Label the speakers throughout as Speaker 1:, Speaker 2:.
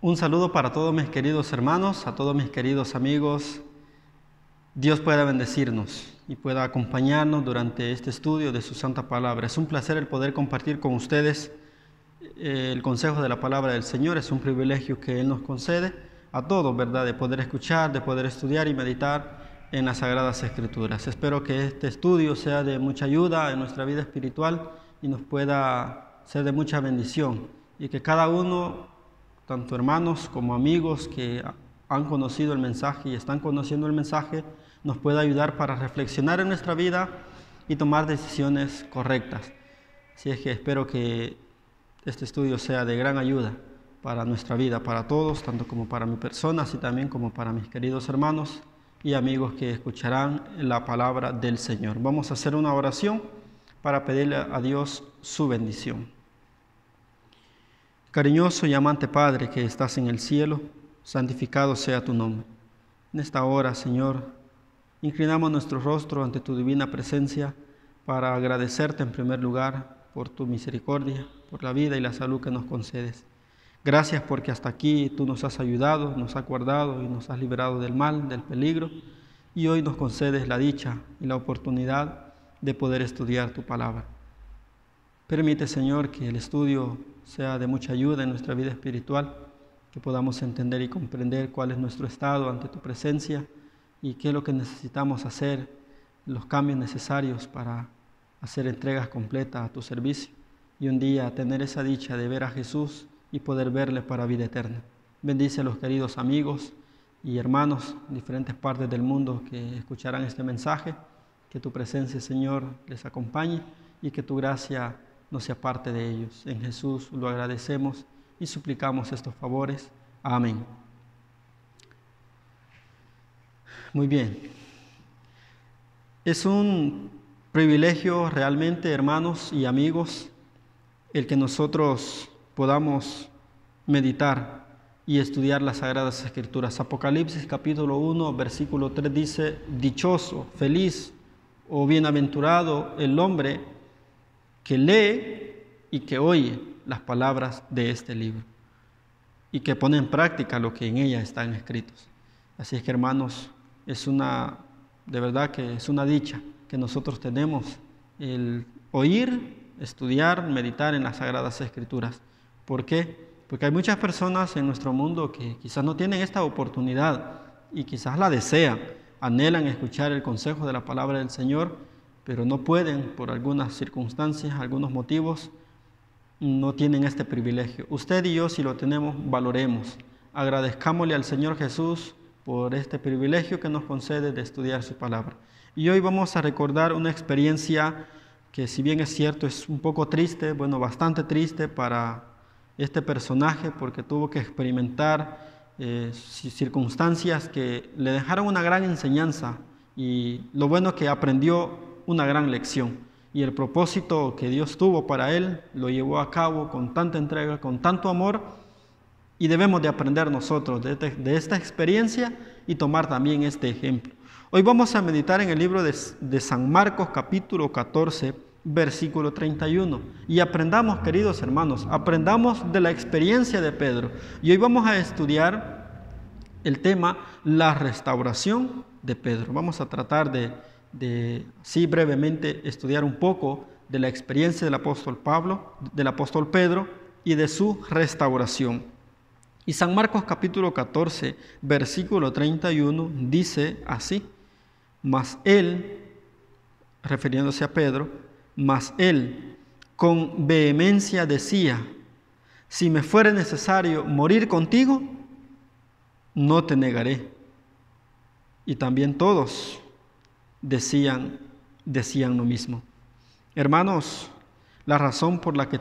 Speaker 1: Un saludo para todos mis queridos hermanos, a todos mis queridos amigos. Dios pueda bendecirnos y pueda acompañarnos durante este estudio de su santa palabra. Es un placer el poder compartir con ustedes el consejo de la palabra del Señor. Es un privilegio que Él nos concede a todos, ¿verdad? De poder escuchar, de poder estudiar y meditar en las Sagradas Escrituras. Espero que este estudio sea de mucha ayuda en nuestra vida espiritual y nos pueda ser de mucha bendición, y que cada uno, tanto hermanos como amigos que han conocido el mensaje y están conociendo el mensaje, nos pueda ayudar para reflexionar en nuestra vida y tomar decisiones correctas. Así es que espero que este estudio sea de gran ayuda para nuestra vida, para todos, tanto como para mi persona, así también como para mis queridos hermanos y amigos que escucharán la palabra del Señor. Vamos a hacer una oración para pedirle a Dios su bendición. Cariñoso y amante Padre que estás en el cielo, santificado sea tu nombre. En esta hora, Señor, inclinamos nuestro rostro ante tu divina presencia para agradecerte en primer lugar por tu misericordia, por la vida y la salud que nos concedes. Gracias porque hasta aquí tú nos has ayudado, nos has guardado y nos has librado del mal, del peligro, y hoy nos concedes la dicha y la oportunidad de poder estudiar tu palabra. Permite, Señor, que el estudio sea de mucha ayuda en nuestra vida espiritual, que podamos entender y comprender cuál es nuestro estado ante tu presencia y qué es lo que necesitamos hacer, los cambios necesarios para hacer entregas completas a tu servicio y un día tener esa dicha de ver a Jesús y poder verle para vida eterna. Bendice a los queridos amigos y hermanos en diferentes partes del mundo que escucharán este mensaje, que tu presencia, Señor, les acompañe y que tu gracia no se aparte de ellos. En Jesús lo agradecemos y suplicamos estos favores. Amén. Muy bien. Es un privilegio realmente, hermanos y amigos, el que nosotros podamos meditar y estudiar las Sagradas Escrituras. Apocalipsis capítulo 1, versículo 3 dice: dichoso, feliz o bienaventurado el hombre que lee y que oye las palabras de este libro y que pone en práctica lo que en ella están escritos. Así es que, hermanos, de verdad que es una dicha que nosotros tenemos el oír, estudiar, meditar en las Sagradas Escrituras. ¿Por qué? Porque hay muchas personas en nuestro mundo que quizás no tienen esta oportunidad y quizás la desean, anhelan escuchar el consejo de la palabra del Señor, pero no pueden por algunas circunstancias, algunos motivos, no tienen este privilegio. Usted y yo, si lo tenemos, valoremos. Agradezcámosle al Señor Jesús por este privilegio que nos concede de estudiar su palabra. Y hoy vamos a recordar una experiencia que, si bien es cierto, es un poco triste, bueno, bastante triste para este personaje, porque tuvo que experimentar circunstancias que le dejaron una gran enseñanza, y lo bueno que aprendió una gran lección, y el propósito que Dios tuvo para él lo llevó a cabo con tanta entrega, con tanto amor, y debemos de aprender nosotros de esta experiencia y tomar también este ejemplo. Hoy vamos a meditar en el libro de San Marcos capítulo 14, versículo 31, y aprendamos, queridos hermanos, aprendamos de la experiencia de Pedro. Y hoy vamos a estudiar el tema, la restauración de Pedro. Vamos a tratar de sí, brevemente estudiar un poco de la experiencia del apóstol Pedro y de su restauración. Y San Marcos capítulo 14, versículo 31 dice así: mas él, refiriéndose a Pedro, mas él con vehemencia decía: si me fuere necesario morir contigo, no te negaré. Y también todos decían lo mismo. Hermanos, la razón por la que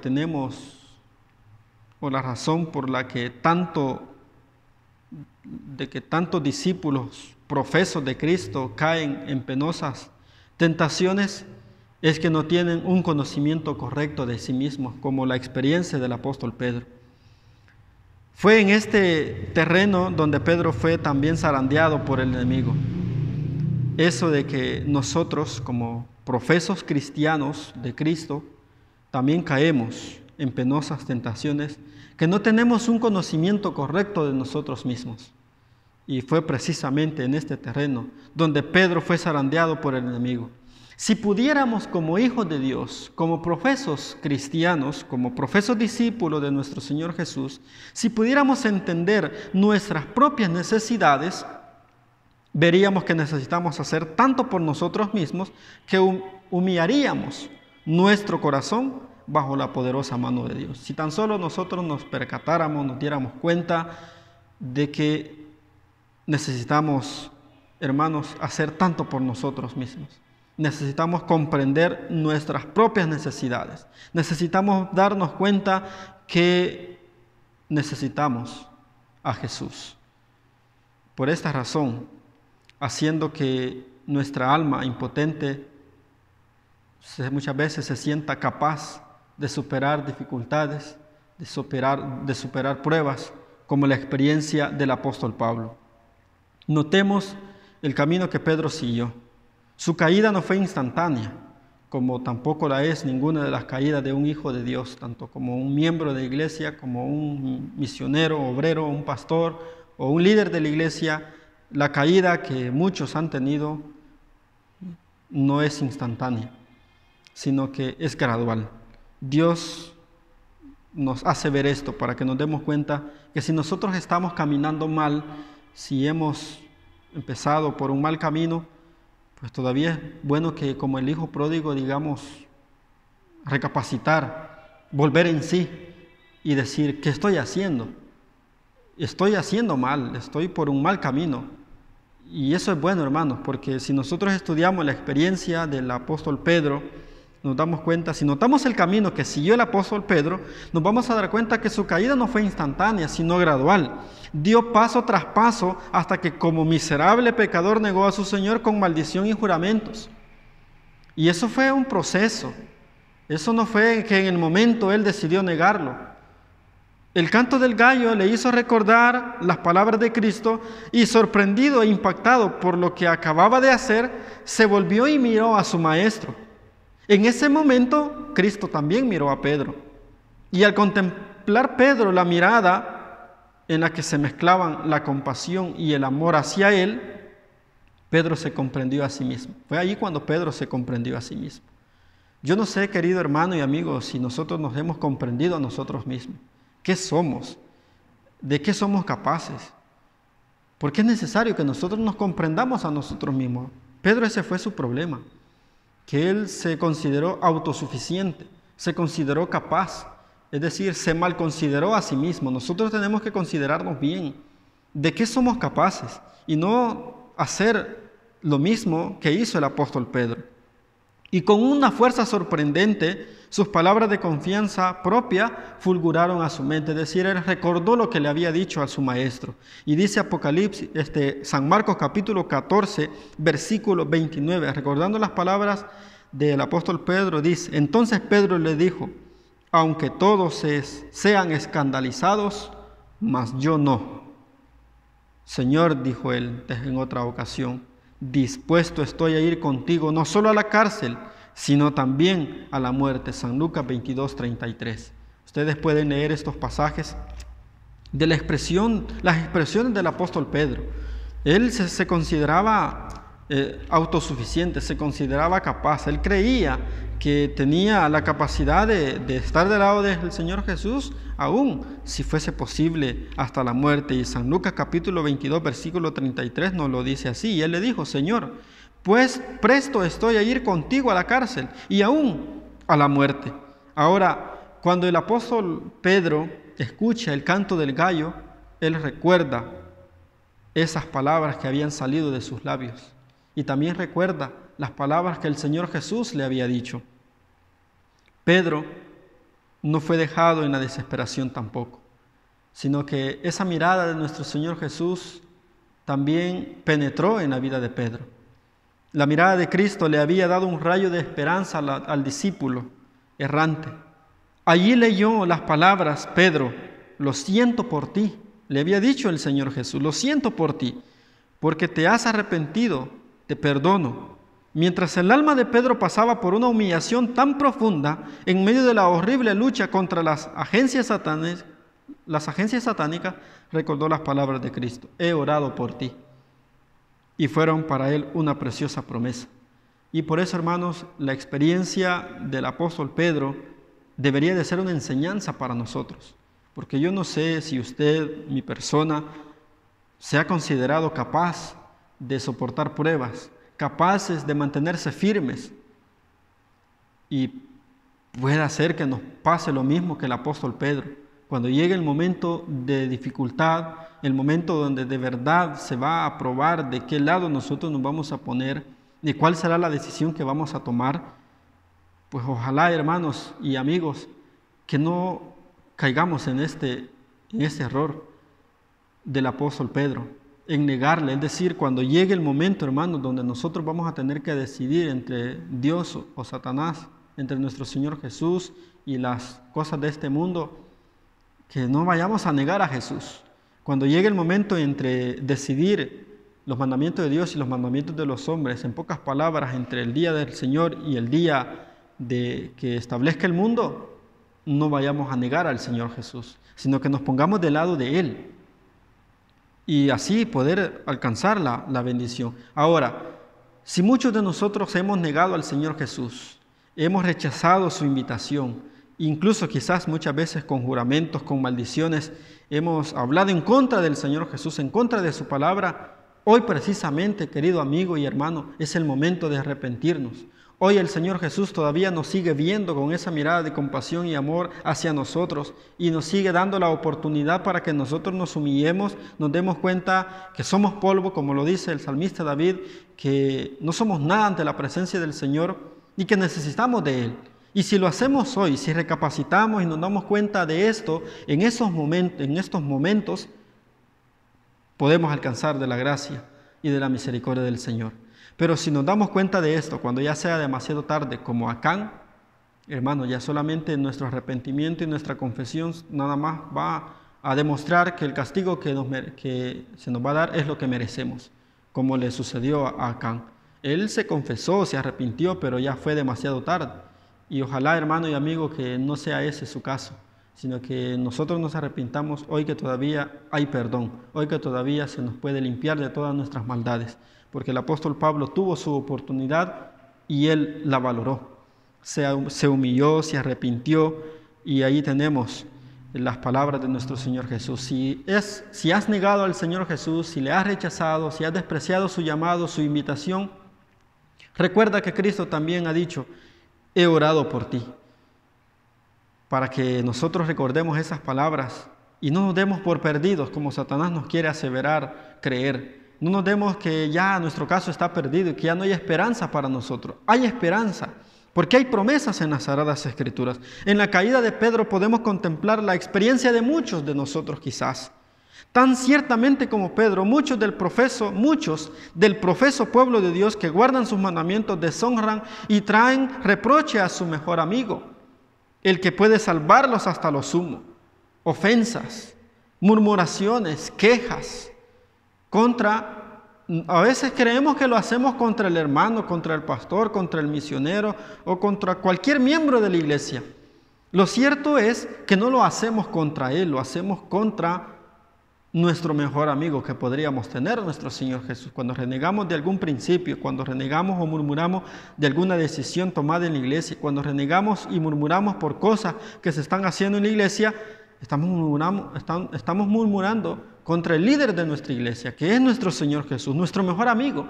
Speaker 1: tantos discípulos profesos de Cristo caen en penosas tentaciones es que no tienen un conocimiento correcto de sí mismos, como la experiencia del apóstol Pedro. Fue en este terreno donde Pedro fue también zarandeado por el enemigo. Eso de que nosotros, como profesos cristianos de Cristo, también caemos en penosas tentaciones, que no tenemos un conocimiento correcto de nosotros mismos. Y fue precisamente en este terreno donde Pedro fue zarandeado por el enemigo. Si pudiéramos, como hijos de Dios, como profesos cristianos, como profesos discípulos de nuestro Señor Jesús, si pudiéramos entender nuestras propias necesidades, veríamos que necesitamos hacer tanto por nosotros mismos que humillaríamos nuestro corazón bajo la poderosa mano de Dios. Si tan solo nosotros nos percatáramos, nos diéramos cuenta de que necesitamos, hermanos, hacer tanto por nosotros mismos. Necesitamos comprender nuestras propias necesidades. Necesitamos darnos cuenta que necesitamos a Jesús. Por esta razón, haciendo que nuestra alma impotente muchas veces se sienta capaz de superar dificultades, de superar pruebas, como la experiencia del apóstol Pablo. Notemos el camino que Pedro siguió. Su caída no fue instantánea, como tampoco la es ninguna de las caídas de un hijo de Dios, tanto como un miembro de la iglesia, como un misionero, obrero, un pastor o un líder de la iglesia. La caída que muchos han tenido no es instantánea, sino que es gradual. Dios nos hace ver esto para que nos demos cuenta que si nosotros estamos caminando mal, si hemos empezado por un mal camino, pues todavía es bueno que, como el hijo pródigo, digamos, recapacitar, volver en sí y decir, ¿qué estoy haciendo? Estoy haciendo mal, estoy por un mal camino. Y eso es bueno, hermanos, porque si nosotros estudiamos la experiencia del apóstol Pedro, nos damos cuenta, si notamos el camino que siguió el apóstol Pedro, nos vamos a dar cuenta que su caída no fue instantánea, sino gradual. Dio paso tras paso hasta que como miserable pecador negó a su Señor con maldición y juramentos. Y eso fue un proceso. Eso no fue que en el momento él decidió negarlo. El canto del gallo le hizo recordar las palabras de Cristo y, sorprendido e impactado por lo que acababa de hacer, se volvió y miró a su maestro. En ese momento, Cristo también miró a Pedro. Y al contemplar Pedro la mirada en la que se mezclaban la compasión y el amor hacia él, Pedro se comprendió a sí mismo. Fue allí cuando Pedro se comprendió a sí mismo. Yo no sé, querido hermano y amigo, si nosotros nos hemos comprendido a nosotros mismos. ¿Qué somos? ¿De qué somos capaces? Porque es necesario que nosotros nos comprendamos a nosotros mismos. Pedro, ese fue su problema, que él se consideró autosuficiente, se consideró capaz, es decir, se mal consideró a sí mismo. Nosotros tenemos que considerarnos bien, de qué somos capaces, y no hacer lo mismo que hizo el apóstol Pedro. Y con una fuerza sorprendente, sus palabras de confianza propia fulguraron a su mente, es decir, él recordó lo que le había dicho a su maestro. Y dice Apocalipsis, San Marcos capítulo 14, versículo 29, recordando las palabras del apóstol Pedro, dice: entonces Pedro le dijo, aunque todos sean escandalizados, mas yo no. Señor, dijo él en otra ocasión, dispuesto estoy a ir contigo, no solo a la cárcel, sino también a la muerte. San Lucas 22, 33. Ustedes pueden leer estos pasajes de las expresiones del apóstol Pedro. Él se consideraba autosuficiente, se consideraba capaz. Él creía que tenía la capacidad de estar del lado del Señor Jesús, aún si fuese posible hasta la muerte. Y San Lucas capítulo 22, versículo 33 nos lo dice así. Y él le dijo: Señor, pues presto estoy a ir contigo a la cárcel y aún a la muerte. Ahora, cuando el apóstol Pedro escucha el canto del gallo, él recuerda esas palabras que habían salido de sus labios y también recuerda las palabras que el Señor Jesús le había dicho. Pedro no fue dejado en la desesperación tampoco, sino que esa mirada de nuestro Señor Jesús también penetró en la vida de Pedro. La mirada de Cristo le había dado un rayo de esperanza al discípulo errante. Allí leyó las palabras: Pedro, lo siento por ti. Le había dicho el Señor Jesús: lo siento por ti, porque te has arrepentido, te perdono. Mientras el alma de Pedro pasaba por una humillación tan profunda en medio de la horrible lucha contra las agencias satánicas, recordó las palabras de Cristo: he orado por ti. Y fueron para él una preciosa promesa. Y por eso, hermanos, la experiencia del apóstol Pedro debería de ser una enseñanza para nosotros. Porque yo no sé si usted, mi persona, se ha considerado capaz de soportar pruebas, capaces de mantenerse firmes. Y puede ser que nos pase lo mismo que el apóstol Pedro. Cuando llegue el momento de dificultad, el momento donde de verdad se va a probar de qué lado nosotros nos vamos a poner y cuál será la decisión que vamos a tomar, pues ojalá, hermanos y amigos, que no caigamos en este error del apóstol Pedro, en negarle. Es decir, cuando llegue el momento, hermanos, donde nosotros vamos a tener que decidir entre Dios o Satanás, entre nuestro Señor Jesús y las cosas de este mundo, que no vayamos a negar a Jesús. Cuando llegue el momento entre decidir los mandamientos de Dios y los mandamientos de los hombres, en pocas palabras, entre el día del Señor y el día de que establezca el mundo, no vayamos a negar al Señor Jesús, sino que nos pongamos del lado de Él y así poder alcanzar la bendición. Ahora, si muchos de nosotros hemos negado al Señor Jesús, hemos rechazado su invitación, incluso quizás muchas veces con juramentos, con maldiciones, hemos hablado en contra del Señor Jesús, en contra de su palabra, hoy precisamente, querido amigo y hermano, es el momento de arrepentirnos. Hoy el Señor Jesús todavía nos sigue viendo con esa mirada de compasión y amor hacia nosotros y nos sigue dando la oportunidad para que nosotros nos humillemos, nos demos cuenta que somos polvo, como lo dice el salmista David, que no somos nada ante la presencia del Señor y que necesitamos de Él. Y si lo hacemos hoy, si recapacitamos y nos damos cuenta de esto, en estos momentos podemos alcanzar de la gracia y de la misericordia del Señor. Pero si nos damos cuenta de esto, cuando ya sea demasiado tarde, como Acán, hermano, ya solamente nuestro arrepentimiento y nuestra confesión nada más va a demostrar que el castigo que se nos va a dar es lo que merecemos, como le sucedió a Acán. Él se confesó, se arrepintió, pero ya fue demasiado tarde. Y ojalá, hermano y amigo, que no sea ese su caso, sino que nosotros nos arrepintamos hoy que todavía hay perdón, hoy que todavía se nos puede limpiar de todas nuestras maldades. Porque el apóstol Pablo tuvo su oportunidad y él la valoró. Se humilló, se arrepintió y ahí tenemos las palabras de nuestro Señor Jesús. Si has negado al Señor Jesús, si le has rechazado, si has despreciado su llamado, su invitación, recuerda que Cristo también ha dicho: he orado por ti. Para que nosotros recordemos esas palabras y no nos demos por perdidos como Satanás nos quiere aseverar, creer. No nos demos que ya nuestro caso está perdido y que ya no hay esperanza para nosotros. Hay esperanza, porque hay promesas en las Sagradas Escrituras. En la caída de Pedro podemos contemplar la experiencia de muchos de nosotros quizás. Tan ciertamente como Pedro, muchos del profeso pueblo de Dios que guardan sus mandamientos deshonran y traen reproche a su mejor amigo, el que puede salvarlos hasta lo sumo. Ofensas, murmuraciones, quejas. A veces creemos que lo hacemos contra el hermano, contra el pastor, contra el misionero o contra cualquier miembro de la iglesia. Lo cierto es que no lo hacemos contra él, lo hacemos contra nuestro mejor amigo que podríamos tener, nuestro Señor Jesús. Cuando renegamos de algún principio, cuando renegamos o murmuramos de alguna decisión tomada en la iglesia, cuando renegamos y murmuramos por cosas que se están haciendo en la iglesia, estamos murmurando contra el líder de nuestra iglesia, que es nuestro Señor Jesús, nuestro mejor amigo,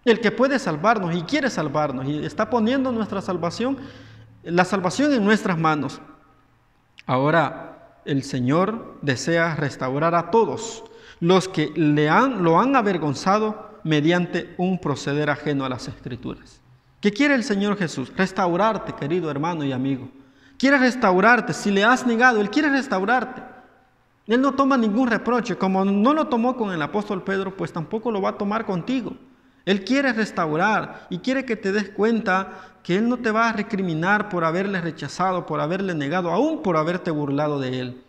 Speaker 1: el que puede salvarnos y quiere salvarnos y está poniendo la salvación en nuestras manos. Ahora el Señor desea restaurar a todos los que lo han avergonzado mediante un proceder ajeno a las Escrituras. ¿Qué quiere el Señor Jesús? Restaurarte, querido hermano y amigo. Quiere restaurarte. Si le has negado, Él quiere restaurarte. Él no toma ningún reproche. Como no lo tomó con el apóstol Pedro, pues tampoco lo va a tomar contigo. Él quiere restaurar y quiere que te des cuenta que Él no te va a recriminar por haberle rechazado, por haberle negado, aún por haberte burlado de Él.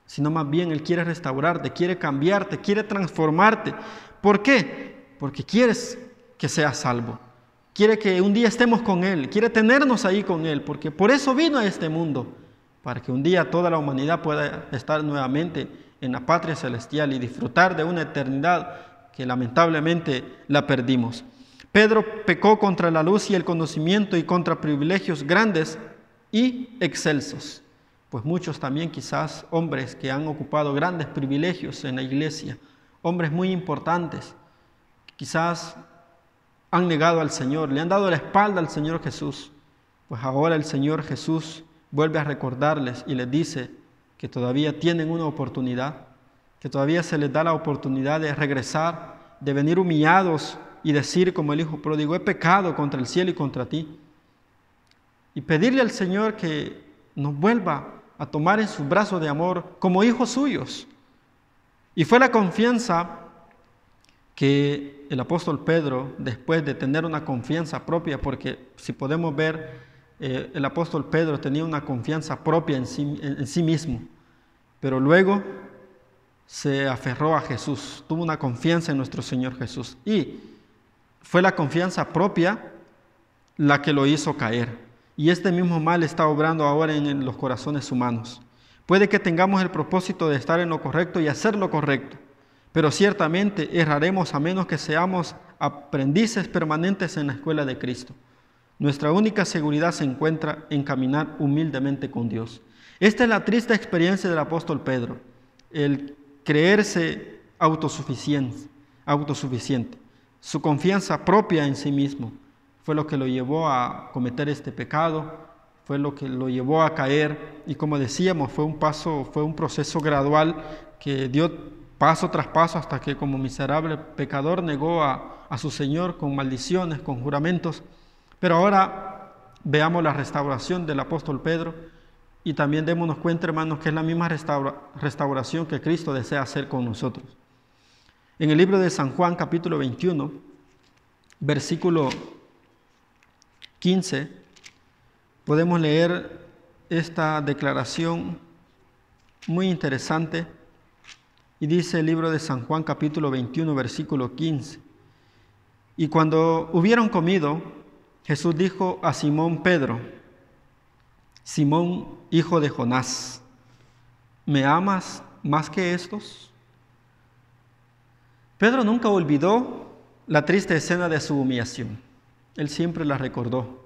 Speaker 1: Sino más bien Él quiere restaurarte, quiere cambiarte, quiere transformarte. ¿Por qué? Porque quieres que seas salvo. quiere que un día estemos con Él, quiere tenernos ahí con Él, porque por eso vino a este mundo, para que un día toda la humanidad pueda estar nuevamente en la patria celestial y disfrutar de una eternidad que lamentablemente la perdimos. Pedro pecó contra la luz y el conocimiento y contra privilegios grandes y excelsos. Pues muchos también quizás hombres que han ocupado grandes privilegios en la iglesia, hombres muy importantes, quizás han negado al Señor, le han dado la espalda al Señor Jesús. Pues ahora el Señor Jesús vuelve a recordarles y les dice que todavía tienen una oportunidad, que todavía se les da la oportunidad de regresar, de venir humillados y decir como el hijo pródigo: he pecado contra el cielo y contra ti. Y pedirle al Señor que nos vuelva a tomar en sus brazos de amor como hijos suyos. Y fue la confianza que el apóstol Pedro, después de tener una confianza propia, porque si podemos ver, el apóstol Pedro tenía una confianza propia en sí mismo, pero luego se aferró a Jesús, tuvo una confianza en nuestro Señor Jesús, y fue la confianza propia la que lo hizo caer. Y este mismo mal está obrando ahora en los corazones humanos. Puede que tengamos el propósito de estar en lo correcto y hacer lo correcto, pero ciertamente erraremos a menos que seamos aprendices permanentes en la escuela de Cristo. Nuestra única seguridad se encuentra en caminar humildemente con Dios. Esta es la triste experiencia del apóstol Pedro, el creerse autosuficiente. Su confianza propia en sí mismo fue lo que lo llevó a cometer este pecado, fue lo que lo llevó a caer, y como decíamos, fue un proceso gradual que dio paso tras paso hasta que como miserable pecador negó a su Señor con maldiciones, con juramentos. Pero ahora veamos la restauración del apóstol Pedro y también démonos cuenta, hermanos, que es la misma restauración que Cristo desea hacer con nosotros. En el libro de San Juan, capítulo 21, versículo 15, podemos leer esta declaración muy interesante, y dice el libro de San Juan, capítulo 21, versículo 15: y cuando hubieron comido, Jesús dijo a Simón Pedro: Simón, hijo de Jonás, ¿me amas más que estos? Pedro nunca olvidó la triste escena de su humillación. Él siempre la recordó.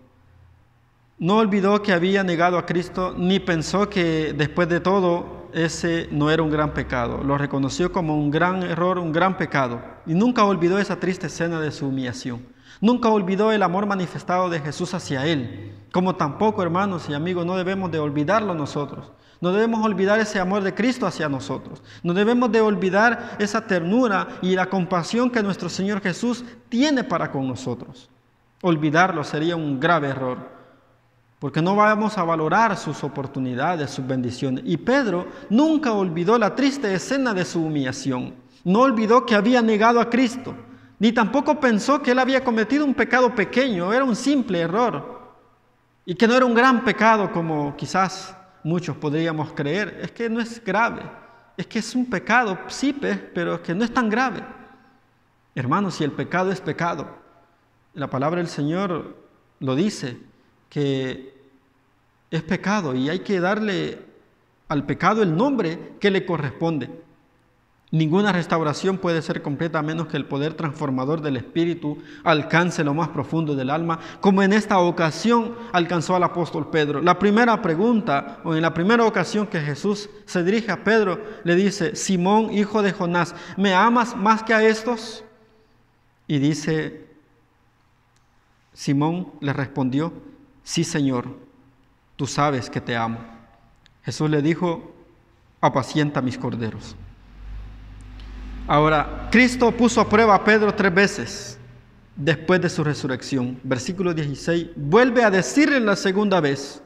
Speaker 1: No olvidó que había negado a Cristo, ni pensó que después de todo ese no era un gran pecado. Lo reconoció como un gran error, un gran pecado. Y nunca olvidó esa triste escena de su humillación. Nunca olvidó el amor manifestado de Jesús hacia él. Como tampoco, hermanos y amigos, no debemos de olvidarlo nosotros. No debemos olvidar ese amor de Cristo hacia nosotros. No debemos de olvidar esa ternura y la compasión que nuestro Señor Jesús tiene para con nosotros. Olvidarlo sería un grave error, porque no vamos a valorar sus oportunidades, sus bendiciones. Y Pedro nunca olvidó la triste escena de su humillación. No olvidó que había negado a Cristo, ni tampoco pensó que él había cometido un pecado pequeño, era un simple error, y que no era un gran pecado como quizás muchos podríamos creer. Es que no es grave, es que es un pecado, sí, pero es que no es tan grave. Hermanos, si el pecado es pecado, la palabra del Señor lo dice, que es pecado, y hay que darle al pecado el nombre que le corresponde. Ninguna restauración puede ser completa a menos que el poder transformador del Espíritu alcance lo más profundo del alma, como en esta ocasión alcanzó al apóstol Pedro. La primera pregunta, o en la primera ocasión que Jesús se dirige a Pedro, le dice: Simón, hijo de Jonás, ¿me amas más que a estos? Y dice, Simón le respondió: sí, Señor, tú sabes que te amo. Jesús le dijo: apacienta mis corderos. Ahora, Cristo puso a prueba a Pedro 3 veces después de su resurrección. Versículo 16, vuelve a decirle la segunda vez: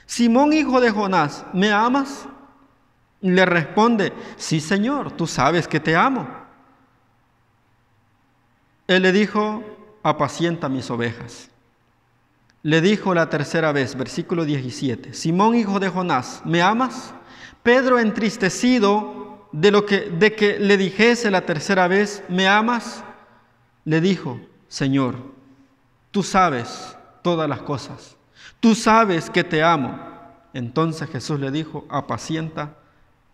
Speaker 1: Simón, hijo de Jonás, ¿me amas? Y le responde: sí, Señor, tú sabes que te amo. Él le dijo: apacienta mis ovejas. Le dijo la tercera vez, versículo 17, Simón, hijo de Jonás, ¿me amas? Pedro, entristecido de que le dijese la tercera vez, ¿me amas?, le dijo: Señor, tú sabes todas las cosas, tú sabes que te amo. Entonces Jesús le dijo, apacienta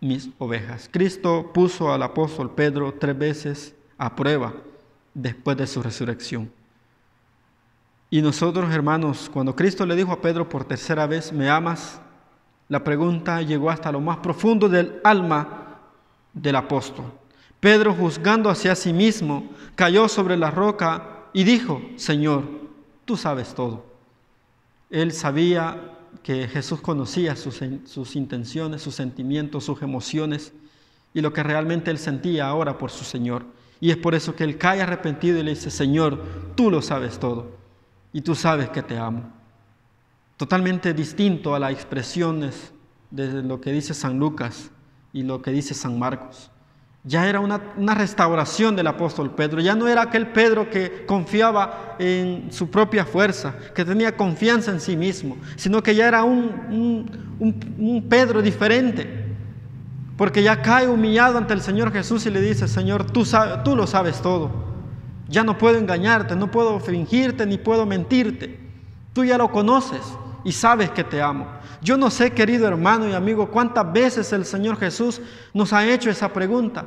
Speaker 1: mis ovejas. Cristo puso al apóstol Pedro 3 veces a prueba después de su resurrección. Y nosotros, hermanos, cuando Cristo le dijo a Pedro por tercera vez, ¿me amas?, la pregunta llegó hasta lo más profundo del alma del apóstol. Pedro, juzgando hacia sí mismo, cayó sobre la roca y dijo, Señor, tú sabes todo. Él sabía que Jesús conocía sus intenciones, sus sentimientos, sus emociones y lo que realmente él sentía ahora por su Señor. Y es por eso que él cae arrepentido y le dice, Señor, tú lo sabes todo y tú sabes que te amo. Totalmente distinto a las expresiones de lo que dice San Lucas y lo que dice San Marcos. Ya era una restauración del apóstol Pedro. Ya no era aquel Pedro que confiaba en su propia fuerza, que tenía confianza en sí mismo, sino que ya era un Pedro diferente, porque ya cae humillado ante el Señor Jesús y le dice, Señor, tú lo sabes todo. Ya no puedo engañarte, no puedo fingirte, ni puedo mentirte. Tú ya lo conoces y sabes que te amo. Yo no sé, querido hermano y amigo, cuántas veces el Señor Jesús nos ha hecho esa pregunta.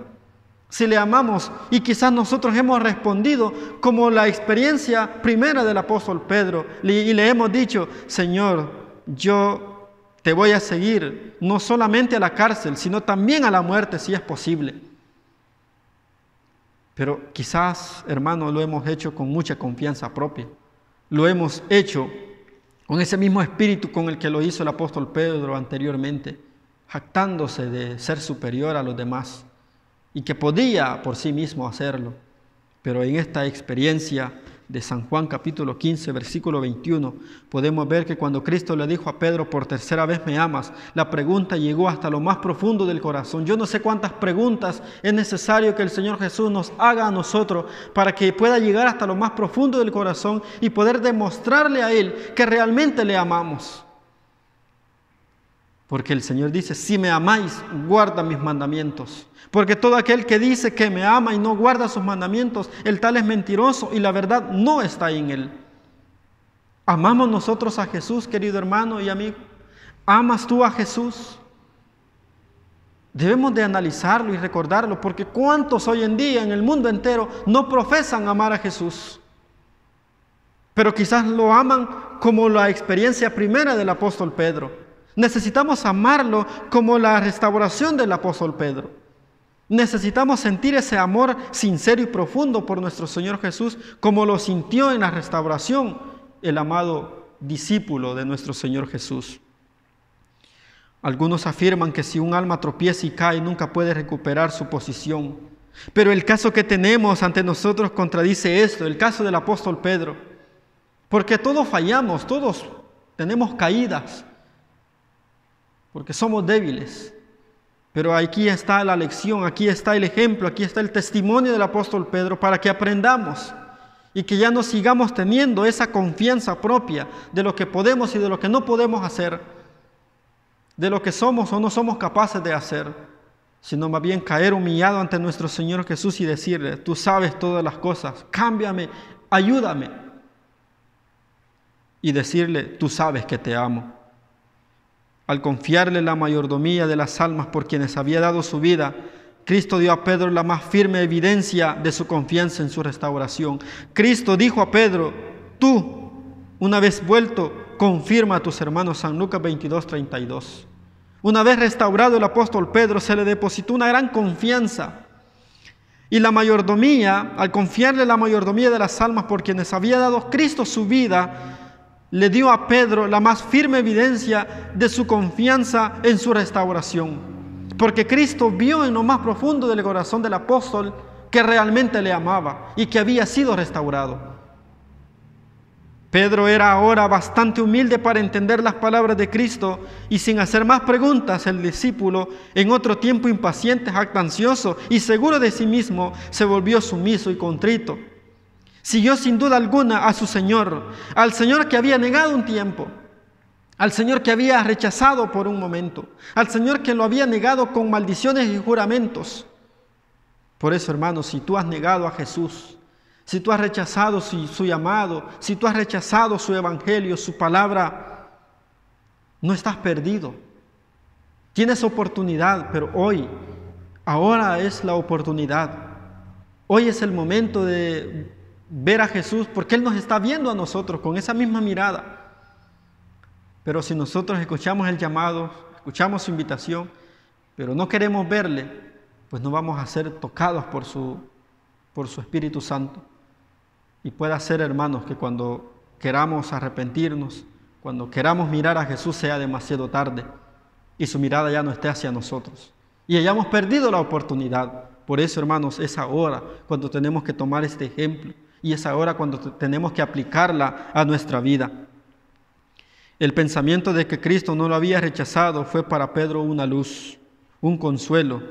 Speaker 1: Si le amamos, y quizás nosotros hemos respondido como la experiencia primera del apóstol Pedro, y le hemos dicho, Señor, yo te voy a seguir, no solamente a la cárcel, sino también a la muerte, si es posible. Pero quizás, hermano, lo hemos hecho con mucha confianza propia. Lo hemos hecho con ese mismo espíritu con el que lo hizo el apóstol Pedro anteriormente, jactándose de ser superior a los demás y que podía por sí mismo hacerlo. Pero en esta experiencia de San Juan capítulo 15, versículo 21, podemos ver que cuando Cristo le dijo a Pedro por tercera vez, ¿me amas?, la pregunta llegó hasta lo más profundo del corazón. Yo no sé cuántas preguntas es necesario que el Señor Jesús nos haga a nosotros para que pueda llegar hasta lo más profundo del corazón y poder demostrarle a Él que realmente le amamos. Porque el Señor dice, si me amáis, guarda mis mandamientos. Porque todo aquel que dice que me ama y no guarda sus mandamientos, el tal es mentiroso y la verdad no está en él. ¿Amamos nosotros a Jesús, querido hermano y amigo? ¿Amas tú a Jesús? Debemos de analizarlo y recordarlo, porque ¿cuántos hoy en día en el mundo entero no profesan amar a Jesús? Pero quizás lo aman como la experiencia primera del apóstol Pedro. Necesitamos amarlo como la restauración del apóstol Pedro. Necesitamos sentir ese amor sincero y profundo por nuestro Señor Jesús, como lo sintió en la restauración el amado discípulo de nuestro Señor Jesús. Algunos afirman que si un alma tropieza y cae, nunca puede recuperar su posición. Pero el caso que tenemos ante nosotros contradice esto, el caso del apóstol Pedro. Porque todos fallamos, todos tenemos caídas, porque somos débiles. Pero aquí está la lección, aquí está el ejemplo, aquí está el testimonio del apóstol Pedro para que aprendamos y que ya no sigamos teniendo esa confianza propia de lo que podemos y de lo que no podemos hacer, de lo que somos o no somos capaces de hacer, sino más bien caer humillado ante nuestro Señor Jesús y decirle, tú sabes todas las cosas, cámbiame, ayúdame. Y decirle, tú sabes que te amo. Al confiarle la mayordomía de las almas por quienes había dado su vida, Cristo dio a Pedro la más firme evidencia de su confianza en su restauración. Cristo dijo a Pedro, tú, una vez vuelto, confirma a tus hermanos. San Lucas 22, 32. Una vez restaurado el apóstol Pedro, se le depositó una gran confianza. Y la mayordomía, al confiarle la mayordomía de las almas por quienes había dado Cristo su vida, le dio a Pedro la más firme evidencia de su confianza en su restauración. Porque Cristo vio en lo más profundo del corazón del apóstol que realmente le amaba y que había sido restaurado. Pedro era ahora bastante humilde para entender las palabras de Cristo y sin hacer más preguntas, el discípulo, en otro tiempo impaciente, jactancioso y seguro de sí mismo, se volvió sumiso y contrito. Siguió sin duda alguna a su Señor, al Señor que había negado un tiempo, al Señor que había rechazado por un momento, al Señor que lo había negado con maldiciones y juramentos. Por eso, hermanos, si tú has negado a Jesús, si tú has rechazado su llamado, si tú has rechazado su evangelio, su palabra, no estás perdido. Tienes oportunidad, pero ahora es la oportunidad. Hoy es el momento de ver a Jesús, porque Él nos está viendo a nosotros con esa misma mirada. Pero si nosotros escuchamos el llamado, escuchamos su invitación, pero no queremos verle, pues no vamos a ser tocados por su Espíritu Santo. Y puede ser, hermanos, que cuando queramos arrepentirnos, cuando queramos mirar a Jesús sea demasiado tarde y su mirada ya no esté hacia nosotros y hayamos perdido la oportunidad. Por eso, hermanos, es ahora cuando tenemos que tomar este ejemplo y es ahora cuando tenemos que aplicarla a nuestra vida. El pensamiento de que Cristo no lo había rechazado fue para Pedro una luz, un consuelo.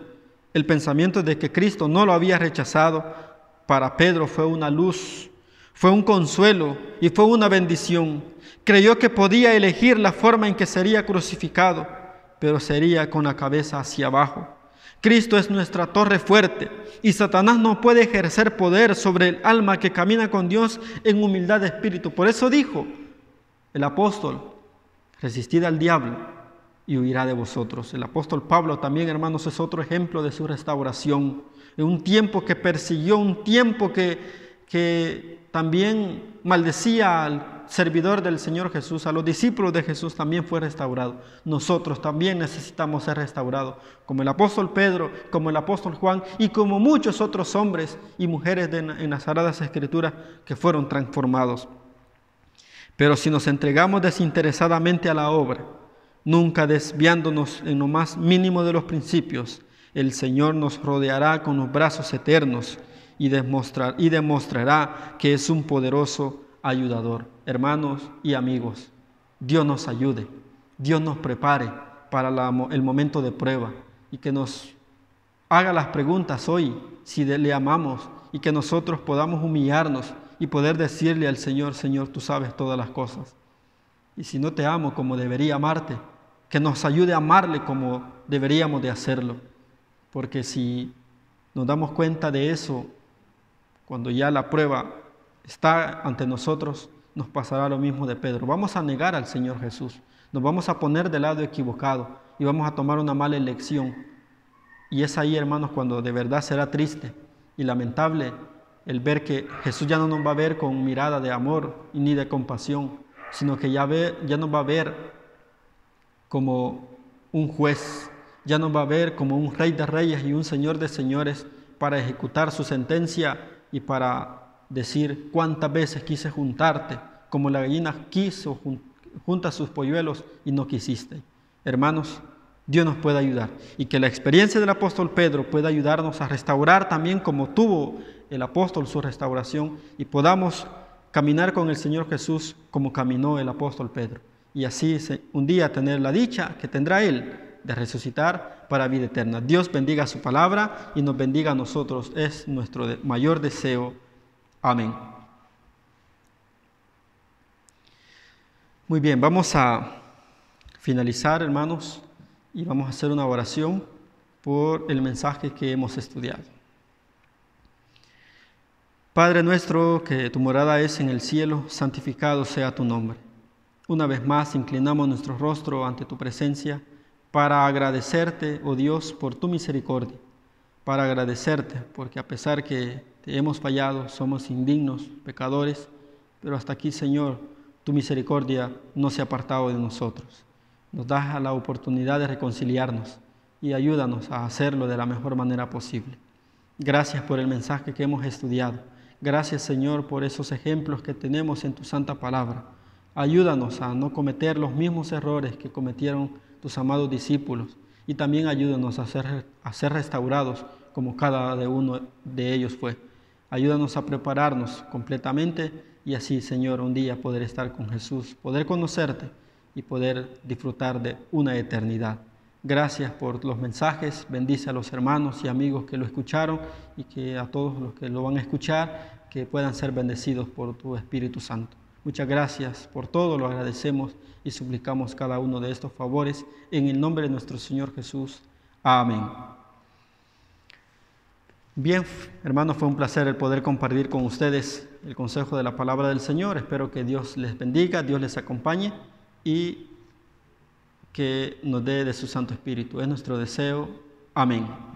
Speaker 1: El pensamiento de que Cristo no lo había rechazado para Pedro fue una luz, fue un consuelo y fue una bendición. Creyó que podía elegir la forma en que sería crucificado, pero sería con la cabeza hacia abajo. Cristo es nuestra torre fuerte y Satanás no puede ejercer poder sobre el alma que camina con Dios en humildad de espíritu. Por eso dijo el apóstol: resistid al diablo y huirá de vosotros. El apóstol Pablo también, hermanos, es otro ejemplo de su restauración. En un tiempo que persiguió, un tiempo que también maldecía al servidor del Señor Jesús, a los discípulos de Jesús, también fue restaurado. Nosotros también necesitamos ser restaurados, como el apóstol Pedro, como el apóstol Juan y como muchos otros hombres y mujeres en las Sagradas Escrituras que fueron transformados. Pero si nos entregamos desinteresadamente a la obra, nunca desviándonos en lo más mínimo de los principios, el Señor nos rodeará con los brazos eternos y demostrará que es un poderoso ayudador. Hermanos y amigos, Dios nos ayude, Dios nos prepare para el momento de prueba y que nos haga las preguntas hoy si le amamos y que nosotros podamos humillarnos y poder decirle al Señor: Señor, tú sabes todas las cosas. Y si no te amo como debería amarte, que nos ayude a amarle como deberíamos de hacerlo. Porque si nos damos cuenta de eso, cuando ya la prueba está ante nosotros, nos pasará lo mismo de Pedro. Vamos a negar al Señor Jesús, nos vamos a poner del lado equivocado y vamos a tomar una mala elección. Y es ahí, hermanos, cuando de verdad será triste y lamentable el ver que Jesús ya no nos va a ver con mirada de amor ni de compasión, sino que ya nos va a ver como un juez, ya nos va a ver como un rey de reyes y un señor de señores para ejecutar su sentencia y para decir: cuántas veces quise juntarte, como la gallina junta sus polluelos y no quisiste. Hermanos, Dios nos puede ayudar y que la experiencia del apóstol Pedro pueda ayudarnos a restaurar también como tuvo el apóstol su restauración y podamos caminar con el Señor Jesús como caminó el apóstol Pedro y así un día tener la dicha que tendrá Él de resucitar para vida eterna. Dios bendiga su palabra y nos bendiga a nosotros, es nuestro mayor deseo. Amén. Muy bien, vamos a finalizar, hermanos, y vamos a hacer una oración por el mensaje que hemos estudiado. Padre nuestro, que tu morada es en el cielo, santificado sea tu nombre. Una vez más inclinamos nuestro rostro ante tu presencia para agradecerte, oh Dios, por tu misericordia, para agradecerte porque a pesar que te hemos fallado, somos indignos, pecadores, pero hasta aquí, Señor, tu misericordia no se ha apartado de nosotros. Nos das la oportunidad de reconciliarnos y ayúdanos a hacerlo de la mejor manera posible. Gracias por el mensaje que hemos estudiado. Gracias, Señor, por esos ejemplos que tenemos en tu santa palabra. Ayúdanos a no cometer los mismos errores que cometieron tus amados discípulos y también ayúdanos a ser restaurados como cada uno de ellos fue. Ayúdanos a prepararnos completamente y así, Señor, un día poder estar con Jesús, poder conocerte y poder disfrutar de una eternidad. Gracias por los mensajes, bendice a los hermanos y amigos que lo escucharon y que a todos los que lo van a escuchar, que puedan ser bendecidos por tu Espíritu Santo. Muchas gracias por todo, lo agradecemos y suplicamos cada uno de estos favores en el nombre de nuestro Señor Jesús. Amén. Bien, hermanos, fue un placer el poder compartir con ustedes el consejo de la palabra del Señor. Espero que Dios les bendiga, Dios les acompañe y que nos dé de su Santo Espíritu. Es nuestro deseo. Amén.